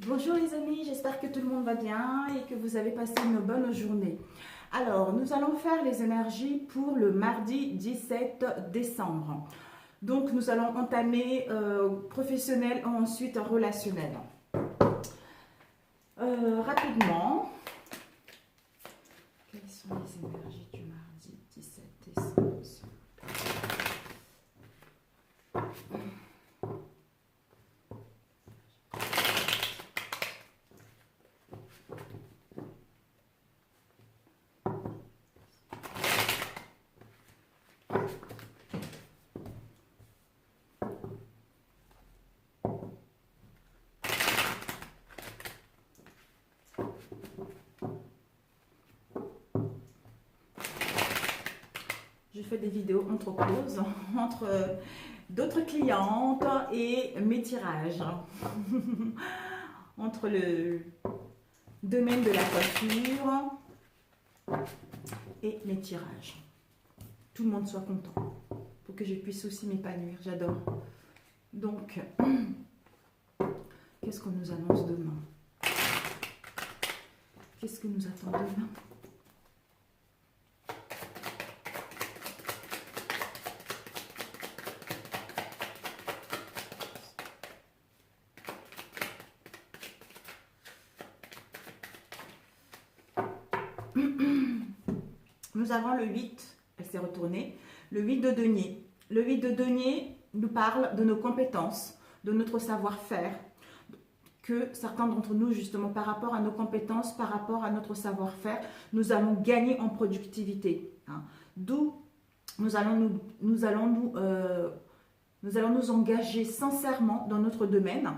Bonjour les amis, j'espère que tout le monde va bien et que vous avez passé une bonne journée. Alors, nous allons faire les énergies pour le mardi 17 décembre. Donc, nous allons entamer professionnel, ensuite relationnel. Rapidement, quelles sont les énergies du mardi 17 décembre? Je fais des vidéos entre pauses, entre d'autres clientes et mes tirages. Entre le domaine de la coiffure et mes tirages. Tout le monde soit content. Pour que je puisse aussi m'épanouir. J'adore. Donc, qu'est-ce qu'on nous annonce demain? Qu'est-ce que nous attend demain? Nous avons le 8, elle s'est retournée, le 8 de denier. Le 8 de denier nous parle de nos compétences, de notre savoir-faire, que certains d'entre nous, justement, par rapport à nos compétences, par rapport à notre savoir-faire, nous allons gagner en productivité. D'où nous allons nous engager sincèrement dans notre domaine.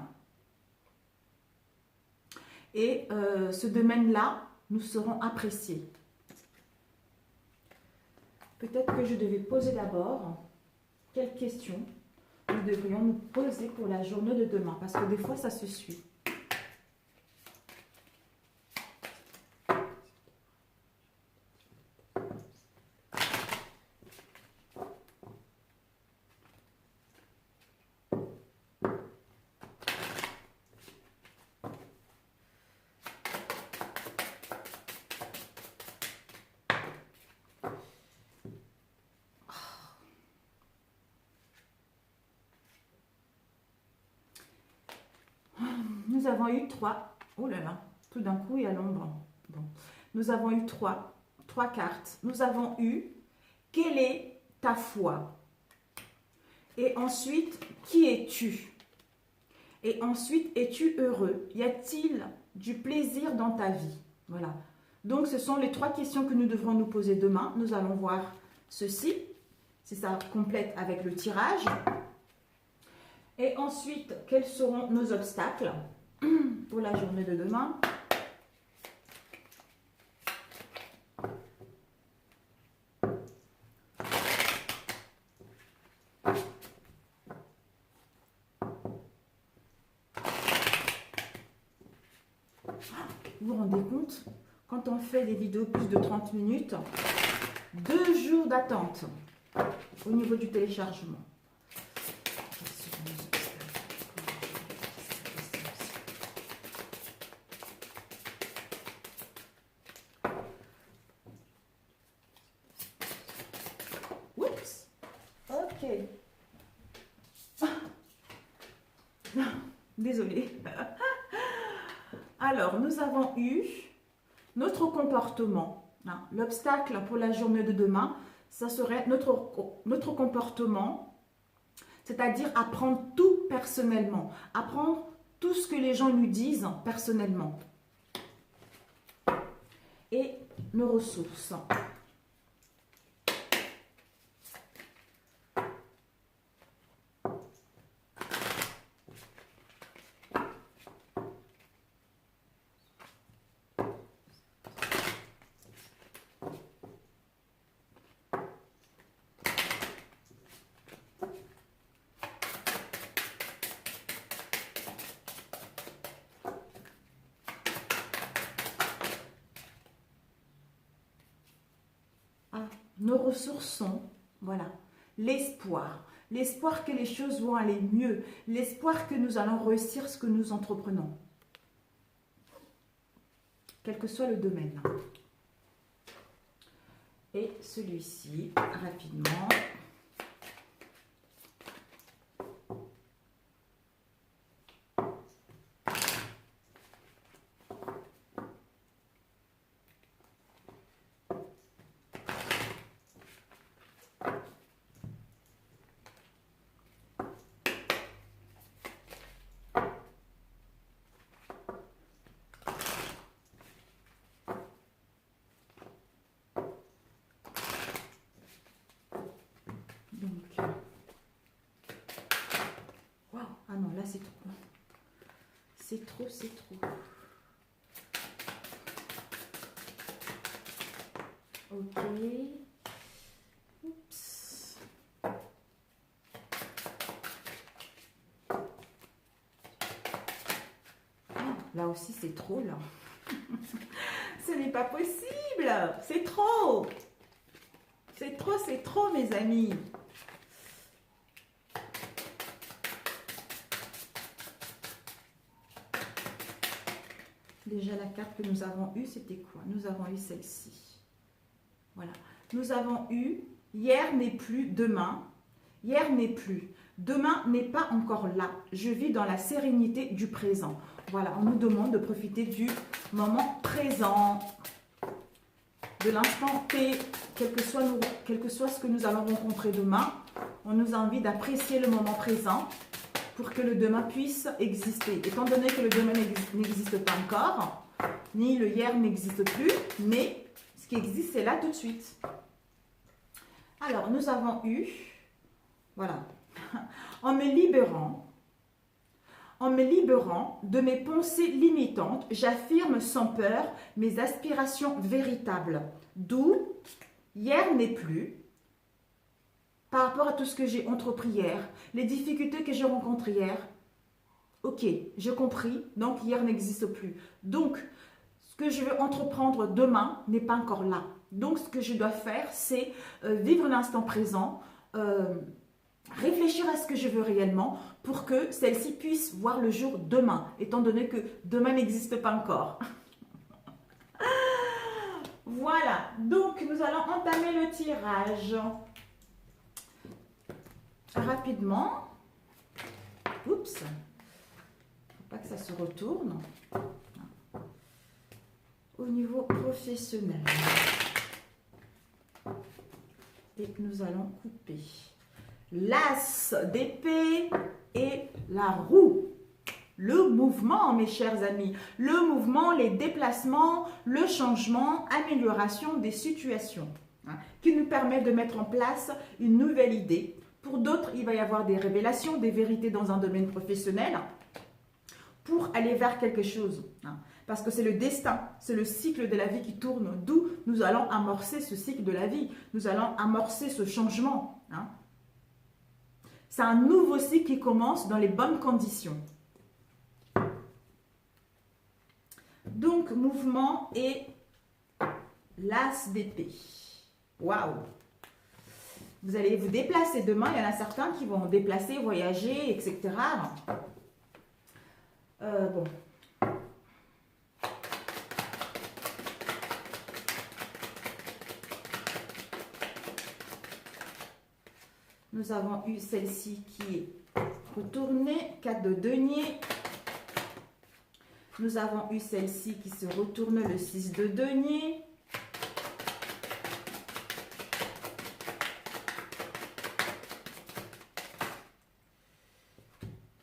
Et ce domaine-là, nous serons appréciés. Peut-être que je devais poser d'abord quelles questions nous devrions nous poser pour la journée de demain, parce que des fois, ça se suit. Nous avons eu trois. Oh là là, tout d'un coup, il y a l'ombre. Bon. Nous avons eu trois cartes. Nous avons eu quelle est ta foi? Et ensuite, qui es-tu? Et ensuite, es-tu heureux? Y a-t-il du plaisir dans ta vie? Voilà. Donc, ce sont les trois questions que nous devrons nous poser demain. Nous allons voir ceci. Si ça complète avec le tirage. Et ensuite, quels seront nos obstacles pour la journée de demain? Vous vous rendez compte? Quand on fait des vidéos plus de 30 minutes, 2 jours d'attente au niveau du téléchargement. Oups. Ok. Désolée. Alors, nous avons eu notre comportement. L'obstacle pour la journée de demain, ça serait notre comportement, c'est-à-dire apprendre tout personnellement, apprendre tout ce que les gens nous disent personnellement. Et nos ressources. Nos ressources sont, voilà, l'espoir. L'espoir que les choses vont aller mieux. L'espoir que nous allons réussir ce que nous entreprenons. quel que soit le domaine. Et celui-ci, rapidement. Ah non, là c'est trop. C'est trop, c'est trop. Ok. Oups. Là aussi c'est trop là. Ce n'est pas possible. C'est trop. C'est trop mes amis. Déjà, la carte que nous avons eue, c'était quoi? Nous avons eu celle-ci. Voilà. Nous avons eu hier n'est plus demain. Hier n'est plus. Demain n'est pas encore là. Je vis dans la sérénité du présent. Voilà, on nous demande de profiter du moment présent, de l'instant T, quel que soit ce que nous allons rencontrer demain. On nous a envie d'apprécier le moment présent pour que le demain puisse exister. Étant donné que le demain n'existe pas encore, ni le hier n'existe plus, mais ce qui existe, c'est là tout de suite. Alors, nous avons eu, voilà, en me libérant de mes pensées limitantes, j'affirme sans peur mes aspirations véritables. D'où, hier n'est plus, par rapport à tout ce que j'ai entrepris hier, les difficultés que j'ai rencontrées hier. Ok, j'ai compris, donc hier n'existe plus. Donc, ce que je veux entreprendre demain n'est pas encore là. Donc, ce que je dois faire, c'est vivre l'instant présent, réfléchir à ce que je veux réellement pour que celle-ci puisse voir le jour demain, étant donné que demain n'existe pas encore. Voilà, donc nous allons entamer le tirage. Rapidement. Oups. Faut pas que ça se retourne. Au niveau professionnel. Et nous allons couper l'as d'épée et la roue. Le mouvement, mes chers amis. Le mouvement, les déplacements, le changement, amélioration des situations. Qui nous permet de mettre en place une nouvelle idée. Pour d'autres, il va y avoir des révélations, des vérités dans un domaine professionnel pour aller vers quelque chose. Parce que c'est le destin, c'est le cycle de la vie qui tourne, d'où nous allons amorcer ce cycle de la vie. Nous allons amorcer ce changement. C'est un nouveau cycle qui commence dans les bonnes conditions. Donc, mouvement et l'as d'épée. Waouh! Vous allez vous déplacer demain. Il y en a certains qui vont déplacer, voyager, etc. Bon. Nous avons eu celle-ci qui est retournée. 4 de denier. Nous avons eu celle-ci qui se retourne, le 6 de denier.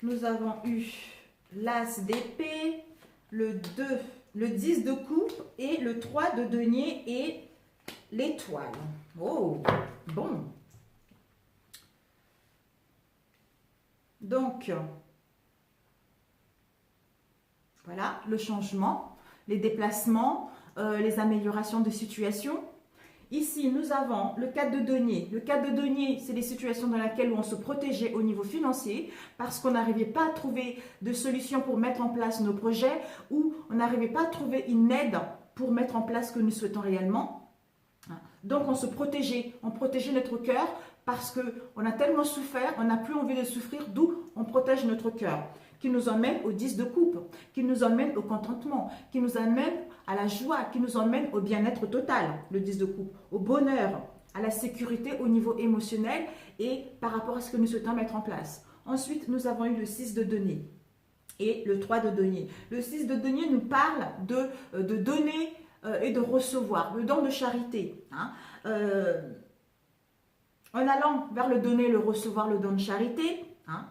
Nous avons eu l'as d'épée, le 2, le 10 de coupe et le 3 de denier et l'étoile. Oh, bon. Donc, voilà, le changement, les déplacements, les améliorations de situation. Ici, nous avons le 4 de denier. Le 4 de denier, c'est les situations dans lesquelles on se protégeait au niveau financier parce qu'on n'arrivait pas à trouver de solution pour mettre en place nos projets ou on n'arrivait pas à trouver une aide pour mettre en place ce que nous souhaitons réellement. Donc, on se protégeait, on protégeait notre cœur parce qu'on a tellement souffert, on n'a plus envie de souffrir, d'où on protège notre cœur, qui nous emmène au 10 de coupe, qui nous emmène au contentement, qui nous amène à la joie, qui nous emmène au bien-être total, le 10 de coupe, au bonheur, à la sécurité au niveau émotionnel et par rapport à ce que nous souhaitons mettre en place. Ensuite, nous avons eu le 6 de denier et le 3 de denier. Le 6 de denier nous parle de donner et de recevoir, le don de charité. Hein. En allant vers le donner, le recevoir, le don de charité, hein,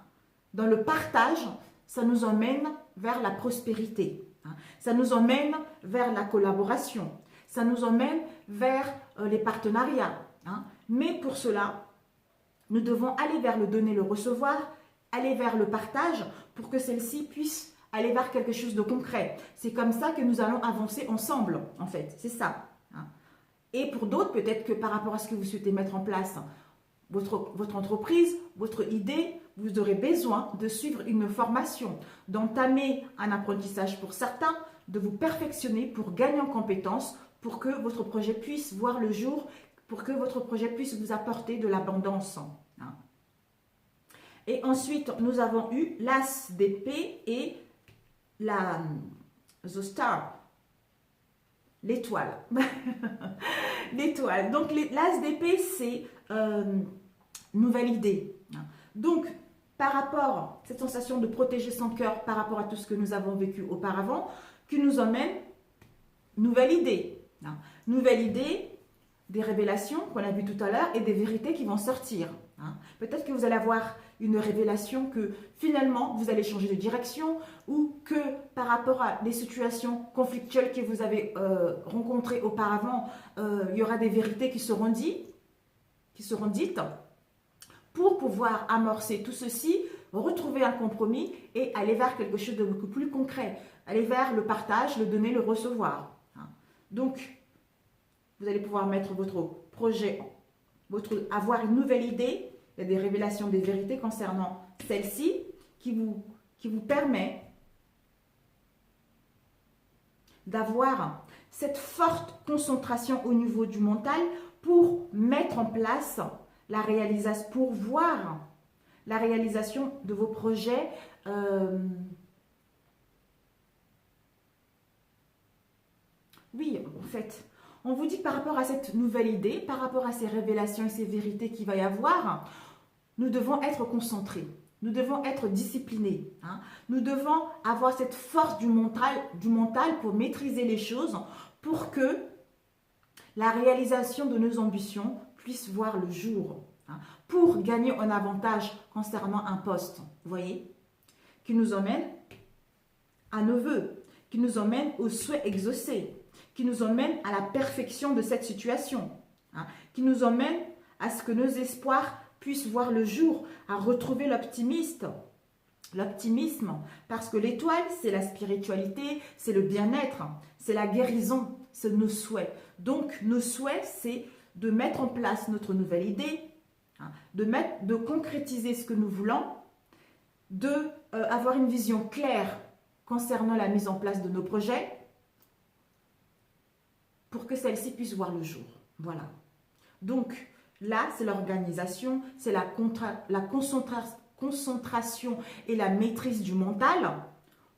dans le partage, ça nous emmène vers la prospérité. Hein. Ça nous emmène vers la collaboration. Ça nous emmène vers les partenariats. Hein. Mais pour cela, nous devons aller vers le donner, le recevoir, aller vers le partage pour que celle-ci puisse aller vers quelque chose de concret. C'est comme ça que nous allons avancer ensemble, en fait. C'est ça. Hein. Et pour d'autres, peut-être que par rapport à ce que vous souhaitez mettre en place, votre entreprise, votre idée, vous aurez besoin de suivre une formation, d'entamer un apprentissage pour certains, de vous perfectionner pour gagner en compétences, pour que votre projet puisse voir le jour, pour que votre projet puisse vous apporter de l'abondance. Hein. Et ensuite, nous avons eu l'As d'épée et the Star, l'étoile. L'étoile. Donc, l'As d'épée, c'est nouvelle idée. Donc, par rapport à cette sensation de protéger son cœur par rapport à tout ce que nous avons vécu auparavant, qui nous emmène nouvelle idée. Nouvelle idée, des révélations qu'on a vues tout à l'heure et des vérités qui vont sortir. Peut-être que vous allez avoir une révélation que finalement vous allez changer de direction ou que par rapport à des situations conflictuelles que vous avez rencontrées auparavant, il y aura des vérités qui seront dites pour pouvoir amorcer tout ceci, retrouver un compromis et aller vers quelque chose de beaucoup plus concret, aller vers le partage, le donner, le recevoir. Donc, vous allez pouvoir mettre votre projet, avoir une nouvelle idée, il y a des révélations, des vérités concernant celle-ci qui vous permet d'avoir cette forte concentration au niveau du mental pour mettre en place la réalisation, pour voir la réalisation de vos projets oui, en fait, on vous dit par rapport à cette nouvelle idée, par rapport à ces révélations et ces vérités qu'il va y avoir, nous devons être concentrés, nous devons être disciplinés. Hein. Nous devons avoir cette force du mental pour maîtriser les choses, pour que la réalisation de nos ambitions puisse voir le jour, hein, pour gagner un avantage concernant un poste, vous voyez, qui nous emmène à nos vœux, qui nous emmène aux souhaits exaucés, qui nous emmène à la perfection de cette situation, hein, qui nous emmène à ce que nos espoirs puissent voir le jour, à retrouver l'optimisme, parce que l'étoile, c'est la spiritualité, c'est le bien-être, c'est la guérison, c'est nos souhaits. Donc, nos souhaits, c'est de mettre en place notre nouvelle idée, hein, de concrétiser ce que nous voulons, d'avoir une vision claire concernant la mise en place de nos projets, pour que celle-ci puisse voir le jour. Voilà. Donc, là, c'est l'organisation, c'est la concentration et la maîtrise du mental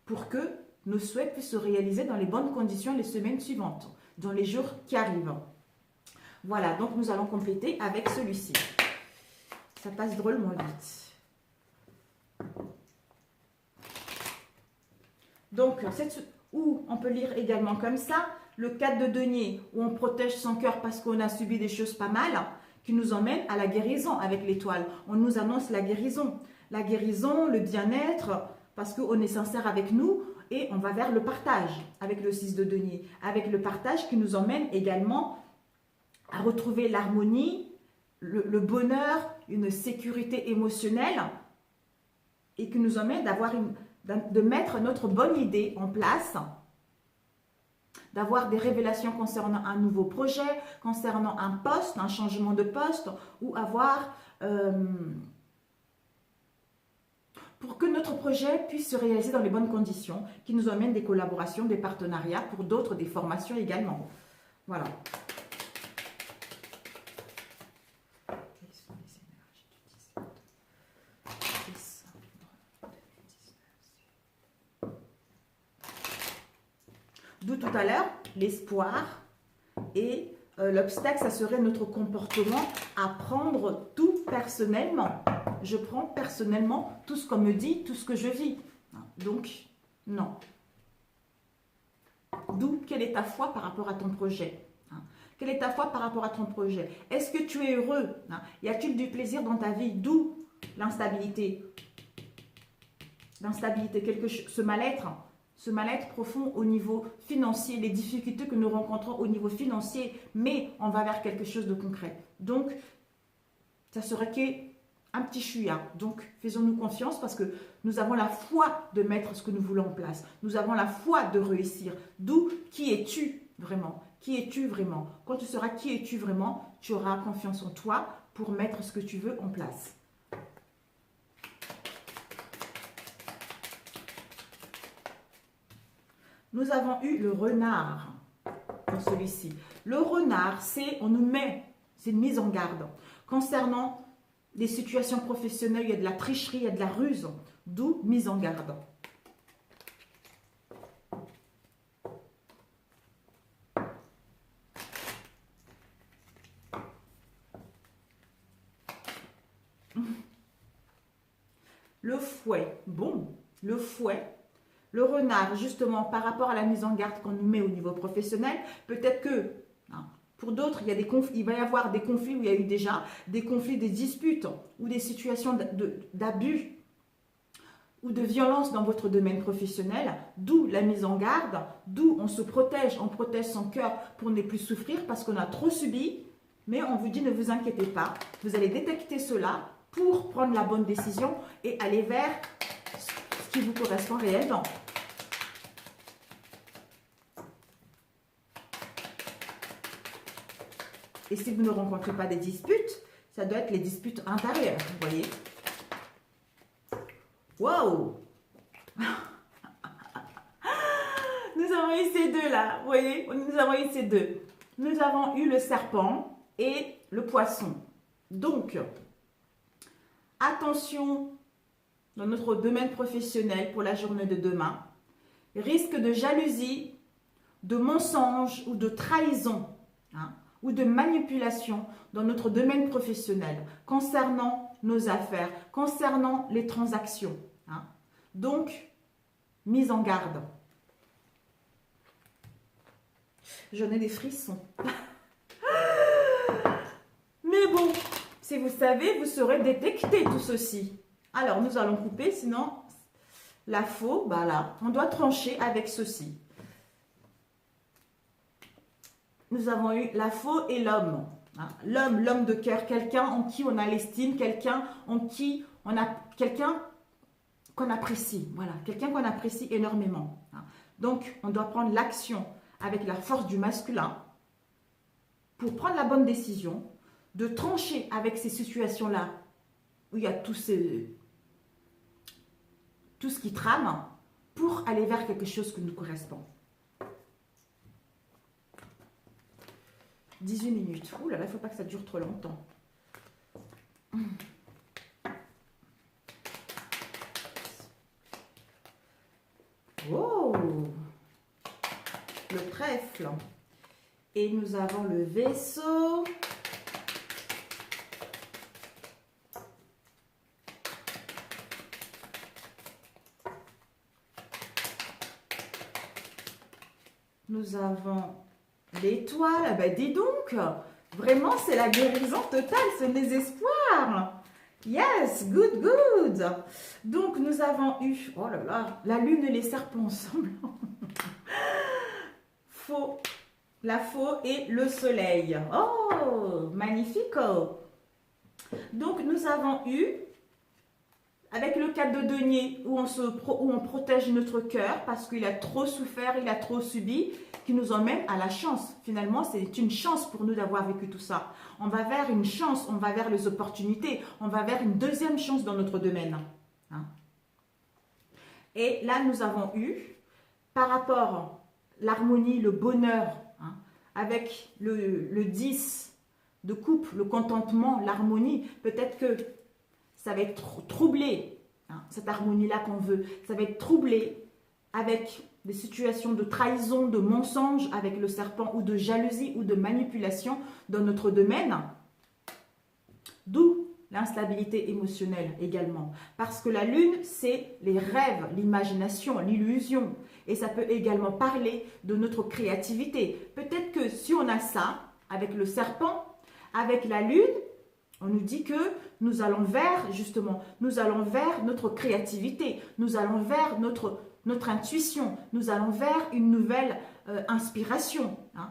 pour que nos souhaits puissent se réaliser dans les bonnes conditions les semaines suivantes, dans les jours qui arrivent. Voilà, donc nous allons compléter avec celui-ci. Ça passe drôlement vite. Donc, où on peut lire également comme ça, le 4 de denier, où on protège son cœur parce qu'on a subi des choses pas mal, qui nous emmène à la guérison avec l'étoile. On nous annonce la guérison, le bien-être, parce qu'on est sincère avec nous et on va vers le partage avec le 6 de denier, avec le partage qui nous emmène également à retrouver l'harmonie, le bonheur, une sécurité émotionnelle et qui nous emmène de mettre notre bonne idée en place, d'avoir des révélations concernant un nouveau projet, concernant un poste, un changement de poste, ou avoir pour que notre projet puisse se réaliser dans les bonnes conditions, qui nous emmène des collaborations, des partenariats, pour d'autres, des formations également. Voilà. Quelles sont les énergies du 17 décembre 2019? D'où tout à l'heure, l'espoir et l'obstacle, ça serait notre comportement à prendre tout personnellement. Je prends personnellement tout ce qu'on me dit, tout ce que je vis. Donc, non. D'où, quelle est ta foi par rapport à ton projet? Quelle est ta foi par rapport à ton projet? Est-ce que tu es heureux? Y a-t-il du plaisir dans ta vie? D'où l'instabilité? L'instabilité, ce mal-être profond au niveau financier, les difficultés que nous rencontrons au niveau financier, mais on va vers quelque chose de concret. Donc, ça serait qu'un petit chouïa. Donc, faisons-nous confiance parce que nous avons la foi de mettre ce que nous voulons en place. Nous avons la foi de réussir. D'où, qui es-tu vraiment? Qui es-tu vraiment? Quand tu sauras qui es-tu vraiment, tu auras confiance en toi pour mettre ce que tu veux en place. Nous avons eu le renard dans celui-ci. Le renard, c'est une mise en garde. Concernant les situations professionnelles, il y a de la tricherie, il y a de la ruse, d'où mise en garde. Le fouet, bon, le fouet. Le renard, justement, par rapport à la mise en garde qu'on nous met au niveau professionnel, peut-être que, pour d'autres, il va y avoir des conflits où il y a eu déjà des conflits, des disputes ou des situations d'abus ou de violence dans votre domaine professionnel, d'où la mise en garde, d'où on se protège, on protège son cœur pour ne plus souffrir parce qu'on a trop subi, mais on vous dit ne vous inquiétez pas, vous allez détecter cela pour prendre la bonne décision et aller vers ce qui vous correspond réellement. Et si vous ne rencontrez pas des disputes, ça doit être les disputes intérieures, vous voyez. Wow! Nous avons eu ces deux là, vous voyez, nous avons eu ces deux. Nous avons eu le serpent et le poisson. Donc, attention dans notre domaine professionnel pour la journée de demain. Risque de jalousie, de mensonge ou de trahison, ou de manipulation dans notre domaine professionnel concernant nos affaires, concernant les transactions. Donc, mise en garde. J'en ai des frissons. Mais bon, si vous savez, vous saurez détecter tout ceci. Alors, nous allons couper, sinon, la faux, bah là, on doit trancher avec ceci. Nous avons eu la faux et l'homme. L'homme de cœur, quelqu'un en qui on a l'estime, quelqu'un en qui on a quelqu'un qu'on apprécie. Voilà, quelqu'un qu'on apprécie énormément. Donc, on doit prendre l'action avec la force du masculin pour prendre la bonne décision, de trancher avec ces situations-là où il y a tout ce qui trame pour aller vers quelque chose qui nous correspond. 18 minutes. Ouh là là, il ne faut pas que ça dure trop longtemps. Oh! Le trèfle. Et nous avons le vaisseau. Nous avons l'étoile. Ben dis donc, vraiment c'est la guérison totale, ce désespoir. Yes, good, good. Donc nous avons eu, oh là là, la lune et les serpents ensemble. Faux, la faux et le soleil. Oh, magnifique. Donc nous avons eu, avec le 4 de denier, où on protège notre cœur parce qu'il a trop souffert, il a trop subi, qui nous emmène à la chance. Finalement, c'est une chance pour nous d'avoir vécu tout ça. On va vers une chance, on va vers les opportunités, on va vers une deuxième chance dans notre domaine. Et là, nous avons eu, par rapport à l'harmonie, le bonheur, avec le 10 de coupe, le contentement, l'harmonie, peut-être que ça va être troublé, cette harmonie-là qu'on veut, ça va être troublé avec des situations de trahison, de mensonge avec le serpent ou de jalousie ou de manipulation dans notre domaine. D'où l'instabilité émotionnelle également. Parce que la lune, c'est les rêves, l'imagination, l'illusion. Et ça peut également parler de notre créativité. Peut-être que si on a ça, avec le serpent, avec la lune, on nous dit que nous allons vers, justement, nous allons vers notre créativité, nous allons vers notre intuition, nous allons vers une nouvelle inspiration. Hein.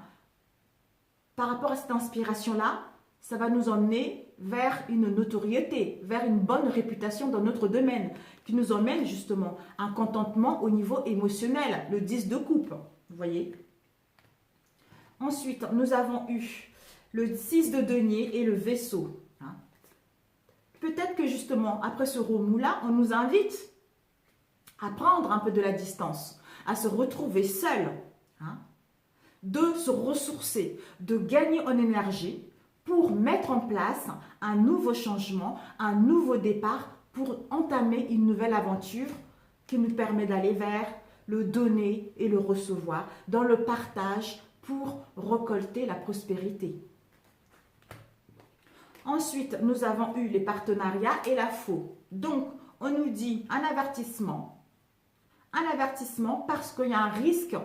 Par rapport à cette inspiration-là, ça va nous emmener vers une notoriété, vers une bonne réputation dans notre domaine, qui nous emmène justement à un contentement au niveau émotionnel, le 10 de coupe, vous voyez. Ensuite, nous avons eu le 6 de denier et le vaisseau. Hein. Peut-être que justement, après ce remous-là, on nous invite à prendre un peu de la distance, à se retrouver seul, hein, de se ressourcer, de gagner en énergie, pour mettre en place un nouveau changement, un nouveau départ, pour entamer une nouvelle aventure qui nous permet d'aller vers le donner et le recevoir, dans le partage pour récolter la prospérité. Ensuite, nous avons eu les partenariats et la faux. Donc, on nous dit un avertissement parce qu'il y a un risque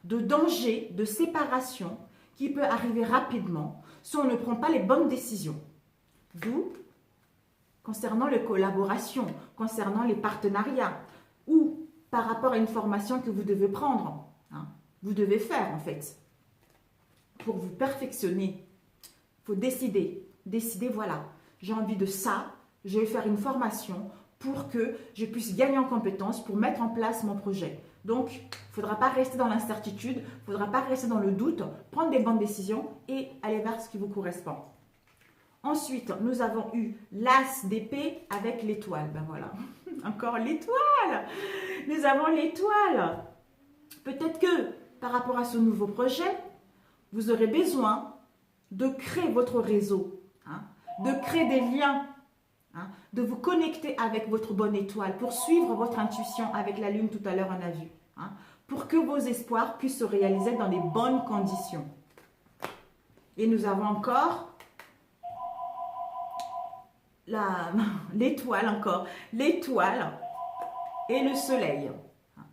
de danger, de séparation qui peut arriver rapidement si on ne prend pas les bonnes décisions. D'où, concernant les collaborations, concernant les partenariats, ou par rapport à une formation que vous devez prendre, hein, vous devez faire en fait, pour vous perfectionner. Il faut décider, voilà, j'ai envie de ça, je vais faire une formation pour que je puisse gagner en compétences, pour mettre en place mon projet. Donc, il ne faudra pas rester dans l'incertitude, il ne faudra pas rester dans le doute, prendre des bonnes décisions et aller vers ce qui vous correspond. Ensuite, nous avons eu l'as d'épée avec l'étoile. Ben voilà, encore l'étoile. Nous avons l'étoile. Peut-être que par rapport à ce nouveau projet, vous aurez besoin de créer votre réseau, hein, de créer des liens, hein, de vous connecter avec votre bonne étoile pour suivre votre intuition avec la lune tout à l'heure on a vu, hein, pour que vos espoirs puissent se réaliser dans les bonnes conditions. Et nous avons encore l'étoile et le soleil.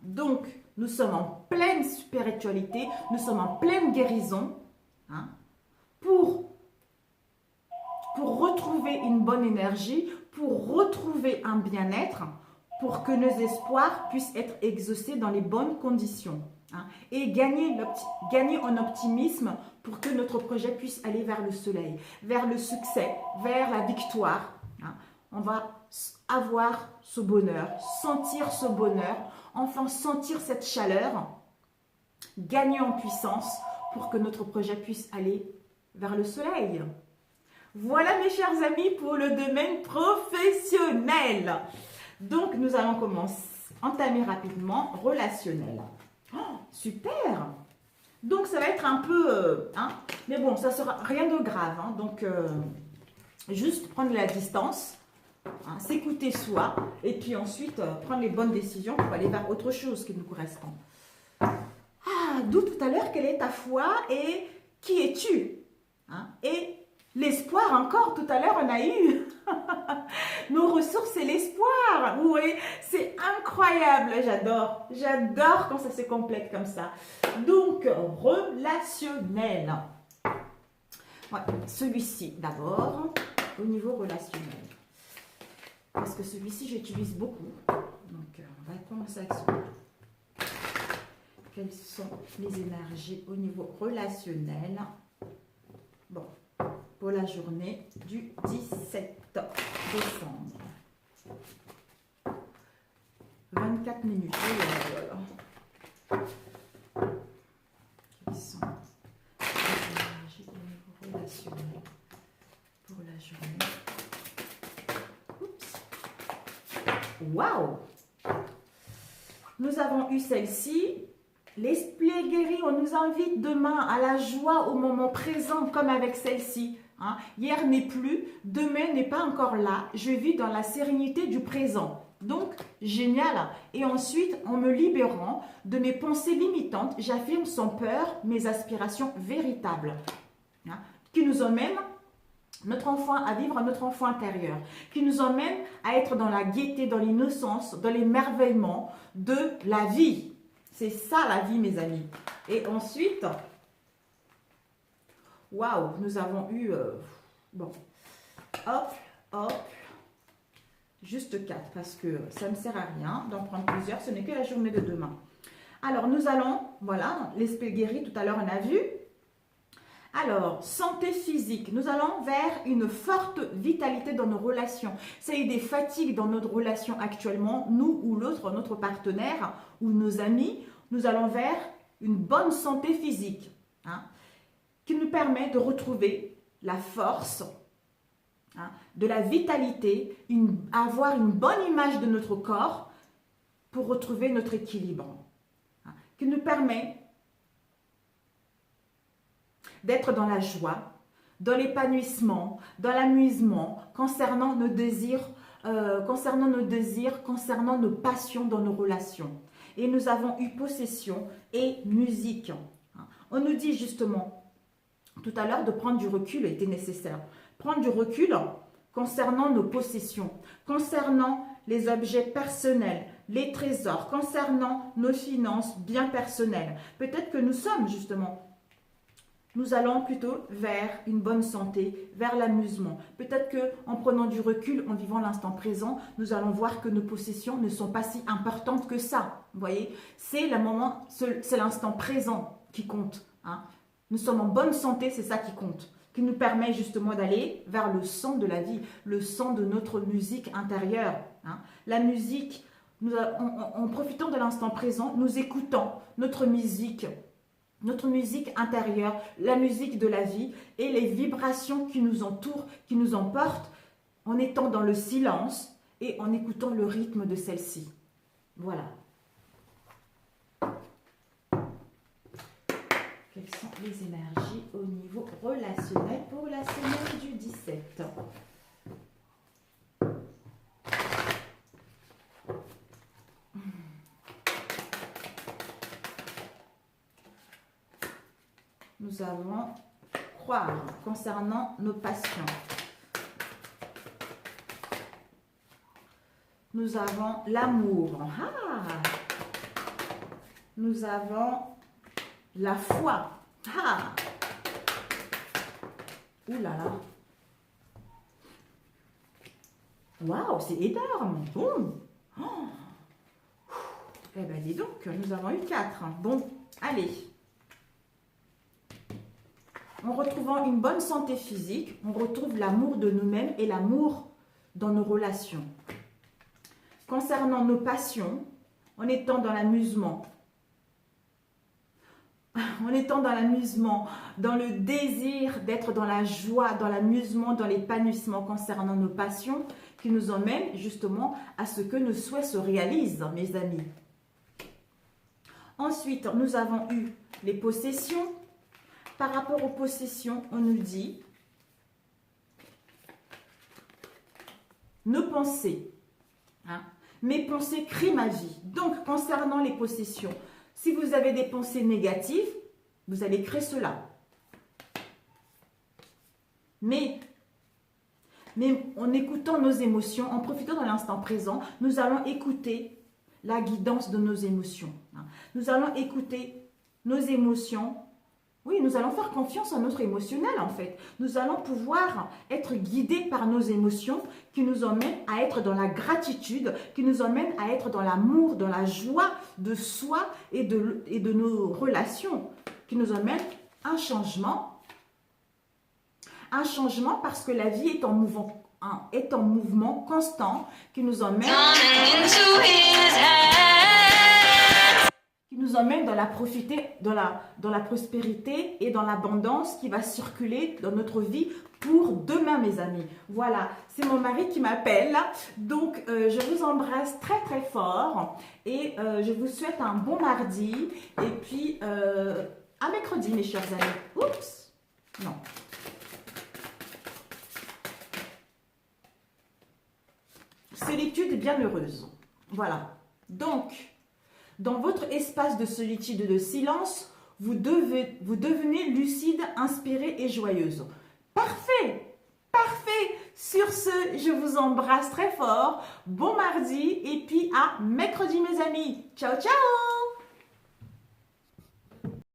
Donc, nous sommes en pleine spiritualité, nous sommes en pleine guérison, hein, pour retrouver une bonne énergie, pour retrouver un bien-être, pour que nos espoirs puissent être exaucés dans les bonnes conditions, hein, et gagner en optimisme pour que notre projet puisse aller vers le soleil, vers le succès, vers la victoire. Hein. On va avoir ce bonheur, sentir ce bonheur, enfin sentir cette chaleur, gagner en puissance pour que notre projet puisse aller vers le soleil. Voilà mes chers amis pour le domaine professionnel. Donc nous allons entamer rapidement relationnel. Oh, super! Donc ça va être un peu, hein, mais bon, ça sera rien de grave. Hein, donc juste prendre la distance, hein, s'écouter soi, et puis ensuite prendre les bonnes décisions pour aller vers autre chose qui nous correspond. Ah, d'où tout à l'heure, quelle est ta foi et qui es-tu, hein, et l'espoir encore, tout à l'heure on a eu nos ressources et l'espoir. Oui, c'est incroyable, j'adore quand ça se complète comme ça. Donc, relationnel. Ouais, celui-ci d'abord, au niveau relationnel. Parce que celui-ci, j'utilise beaucoup. Donc, on va commencer avec celui-là. Quelles sont les énergies au niveau relationnel? Bon, pour la journée du 17 décembre. 24 minutes. Quelles sont les énergies au niveau relationnel pour la journée? Oups. Waouh! Nous avons eu celle-ci. L'esprit est guéri, on nous invite demain à la joie au moment présent, comme avec celle-ci. Hein. Hier n'est plus, demain n'est pas encore là. Je vis dans la sérénité du présent. Donc, génial. Et ensuite, en me libérant de mes pensées limitantes, j'affirme sans peur mes aspirations véritables, hein, qui nous emmènent notre enfant à vivre notre enfant intérieur, qui nous emmène à être dans la gaieté, dans l'innocence, dans l'émerveillement de la vie. C'est ça la vie, mes amis. Et ensuite, waouh, nous avons eu, bon, hop, hop, juste 4 parce que ça ne sert à rien d'en prendre plusieurs, ce n'est que la journée de demain. Alors, nous allons, voilà, l'esprit guéri, tout à l'heure on a vu. Alors, santé physique, nous allons vers une forte vitalité dans nos relations. S'il y a eu des fatigues dans notre relation actuellement, nous ou l'autre, notre partenaire ou nos amis, nous allons vers une bonne santé physique, hein, qui nous permet de retrouver la force, hein, de la vitalité, avoir une bonne image de notre corps pour retrouver notre équilibre, hein, qui nous permet d'être dans la joie, dans l'épanouissement, dans l'amusement, concernant nos désirs, concernant nos passions dans nos relations. Et nous avons eu possession et musique. On nous dit justement, tout à l'heure, de prendre du recul était nécessaire. Prendre du recul concernant nos possessions, concernant les objets personnels, les trésors, concernant nos finances bien personnelles. Peut-être que nous sommes justement... Nous allons plutôt vers une bonne santé, vers l'amusement. Peut-être qu'en prenant du recul, en vivant l'instant présent, nous allons voir que nos possessions ne sont pas si importantes que ça. Vous voyez, c'est l'instant présent qui compte, hein. Nous sommes en bonne santé, c'est ça qui compte, qui nous permet justement d'aller vers le sang de la vie, le sang de notre musique intérieure, hein. La musique, en profitant de l'instant présent, nous écoutons notre musique intérieure, la musique de la vie et les vibrations qui nous entourent, qui nous emportent en étant dans le silence et en écoutant le rythme de celle-ci. Voilà. Quelles sont les énergies au niveau relationnel pour la semaine du 17 ? Nous allons croire concernant nos passions. Nous avons l'amour. Ah! Nous avons la foi. Ah! Ouh là là. Waouh, c'est énorme. Boum. Oh. Eh bien, dis donc, nous avons eu 4. Bon, allez. En retrouvant une bonne santé physique, on retrouve l'amour de nous-mêmes et l'amour dans nos relations. Concernant nos passions, en étant dans l'amusement, dans le désir d'être dans la joie, dans l'amusement, dans l'épanouissement concernant nos passions, qui nous emmènent justement à ce que nos souhaits se réalisent, mes amis. Ensuite, nous avons eu les possessions. Par rapport aux possessions, on nous dit nos pensées. Hein, mes pensées créent ma vie. Donc, concernant les possessions, si vous avez des pensées négatives, vous allez créer cela. Mais en écoutant nos émotions, en profitant de l'instant présent, nous allons écouter la guidance de nos émotions. Hein. Nous allons écouter nos émotions. Oui, nous allons faire confiance à notre émotionnel en fait. Nous allons pouvoir être guidés par nos émotions qui nous emmènent à être dans la gratitude, qui nous emmènent à être dans l'amour, dans la joie de soi et de nos relations, qui nous emmènent à un changement. Un changement parce que la vie est en mouvement constant, qui nous emmène dans la prospérité et dans l'abondance qui va circuler dans notre vie pour demain, mes amis. Voilà, c'est mon mari qui m'appelle. Donc, je vous embrasse très très fort et je vous souhaite un bon mardi et puis à mercredi, mes chers amis. Oups, non. solitude bienheureuse. Voilà. Donc, dans votre espace de solitude et de silence, vous devenez lucide, inspirée et joyeuse. Parfait! Parfait! Sur ce, je vous embrasse très fort. Bon mardi et puis à mercredi mes amis. Ciao, ciao!